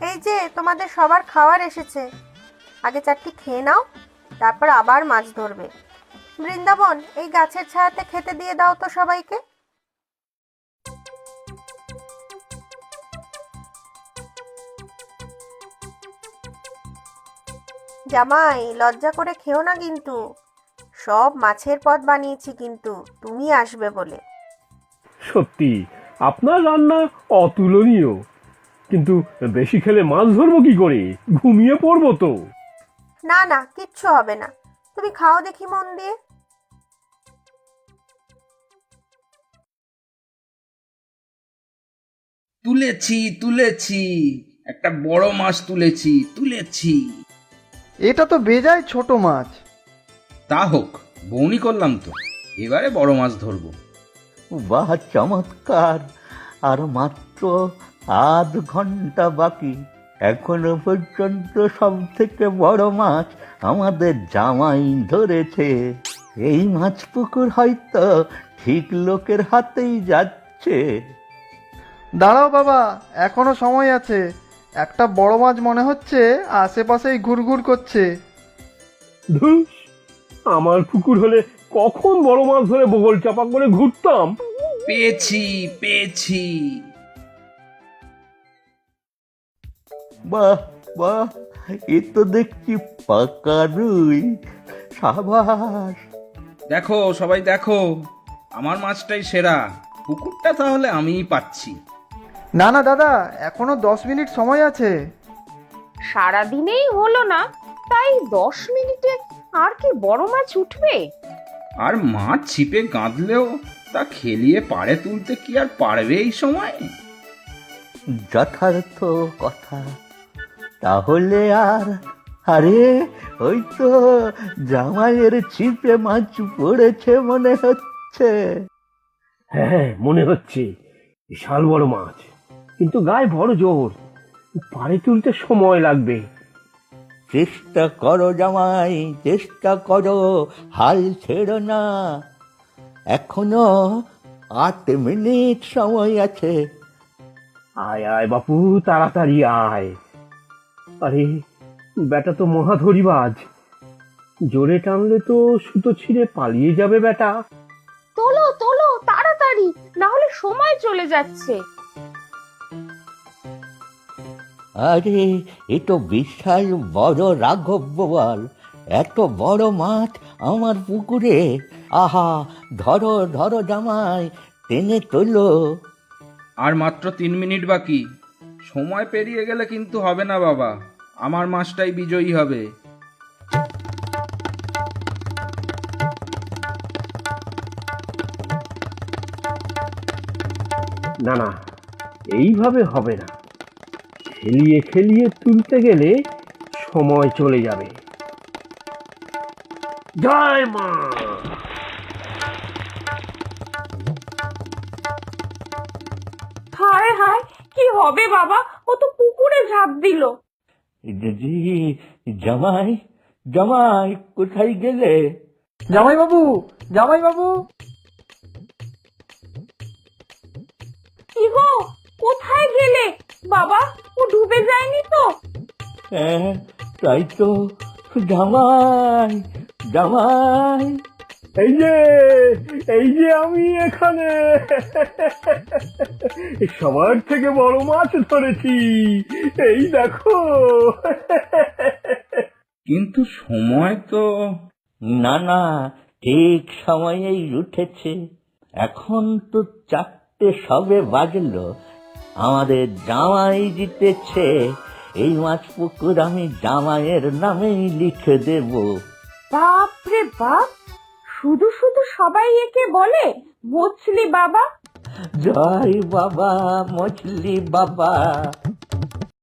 এই যে তোমাদের সবার খাবার এসেছে, আগে চারটি খেয়ে নাও, তারপর আবার মাছ ধরবে। বৃন্দাবন, এই গাছের ছায়াতে খেতে দিয়ে দাও তো সবাইকে। জামাই, লজ্জা করে খেও না কিন্তু, সব মাছের পদ বানিয়েছি কিন্তু তুমি আসবে বলে। সত্যি আপনার রান্না অতুলনীয়, কিন্তু বেশি খেলে মাছ ধরবো কি করে? ঘুমিয়ে পড়বো তো। না না, কিচ্ছু হবে না, তুমি খাও দেখি মন দিয়ে। তুলেছি তুলেছি, একটা বড় মাছ তুলেছি। এটা তো বেজায় ছোট মাছ। তা হোক, বউনি করলাম তো, এবারে বড় মাছ ধরবো। বাহ, চমৎকার! আর মাত্র আধ ঘন্টা বাকি। এখনো পর্যন্ত সব থেকে বড় মাছ আমাদের জামাই ধরেছে। এই মাছ পুকুর হয়তো ঠিক লোকের হাতেই যাচ্ছে। দাঁড়াও বাবা, এখনো সময় আছে। একটা বড় মাছ মনে হচ্ছে আশেপাশেই ঘুরঘুর করছে। ধুস, আমার পুকুর হলে কখন বড় মাছ ধরে বগল চাপা করে ঘুরতাম। পেয়েছি। বাহ বাহ, এ তো দেখছি পাকা রুই। সাবাস! দেখো সবাই দেখো, আমার মাছটাই সেরা। পুকুরটা তাহলে আমিই পাচ্ছি। না না দাদা, এখনো 10 মিনিট সময় আছে। সারাদিনেই হলো না, তাই 10 মিনিটে আর কি বড় মাছ উঠবে? আর মাছ ছিপে গাঁদলেও তা খেলিয়ে পাড়ে তুলতে কি আর পারবে এই সময়? যথার্থ কথা। তাহলে আরে, ওই তো জামাইয়ের ছিপে মাছ পড়েছে মনে হচ্ছে। হ্যাঁ, মনে হচ্ছে বিশাল বড় মাছ, কিন্তু গায়ে বড় জোর, পাড়ে তুলতে সময় লাগবে। চেষ্টা করো জামাই, চেষ্টা করো, হাল ছেড়ো না। এখনো 8 মিনিট সময় আছে। আয় আয় বাপু, তাড়াতাড়ি আয়। আরে, বেটা তো মহাধরিবাজ, জোরে টানলে তো সুতো ছিঁড়ে পালিয়ে যাবে বেটা। তোলো তোলো তাড়াতাড়ি, না হলে সময় চলে যাচ্ছে। আরে, এ তো বিশাল বড় রাঘব বোয়াল। এত বড় মাছ আমার পুকুরে। আহা, ধরো ধরো জামাই, টেনে তোলো। আর মাত্র 3 মিনিট বাকি। সময় পেরিয়ে গেলে কিন্তু হবে না বাবা, আমার মাছটাই বিজয়ী হবে। না না, এইভাবে হবে না, খেলিয়ে খেলিয়ে তুলতে গেলে সময় চলে যাবে। জয় মা! হায় হায়, কি হবে বাবা, ও তো পুকুরে ঝাঁপ দিল। জি, জামাই জামাই, কোথায় গেলে? জামাই বাবু, জামাই বাবু! কি গো, কোথায় গেলে বাবা? ও ডুবে যায়নি তো? হ্যাঁ, তাই তো। জামাই জামাই! এই যে আমি এখানে, সবার থেকে বড় মাছ ধরেছি, এই দেখো। কিন্তু সময় তো... না না, ঠিক সময়েই উঠেছে। এখন তো 4টে সবে বাজলো। আমাদের জামাই জিতেছে। এই মাছ পুকুর আমি জামাইয়ের নামেই লিখে দেব। বাপ রে বাপ, শুধু শুধু সবাই একে বলে মছলি বাবা। জয় বাবা, মছলি বাবা।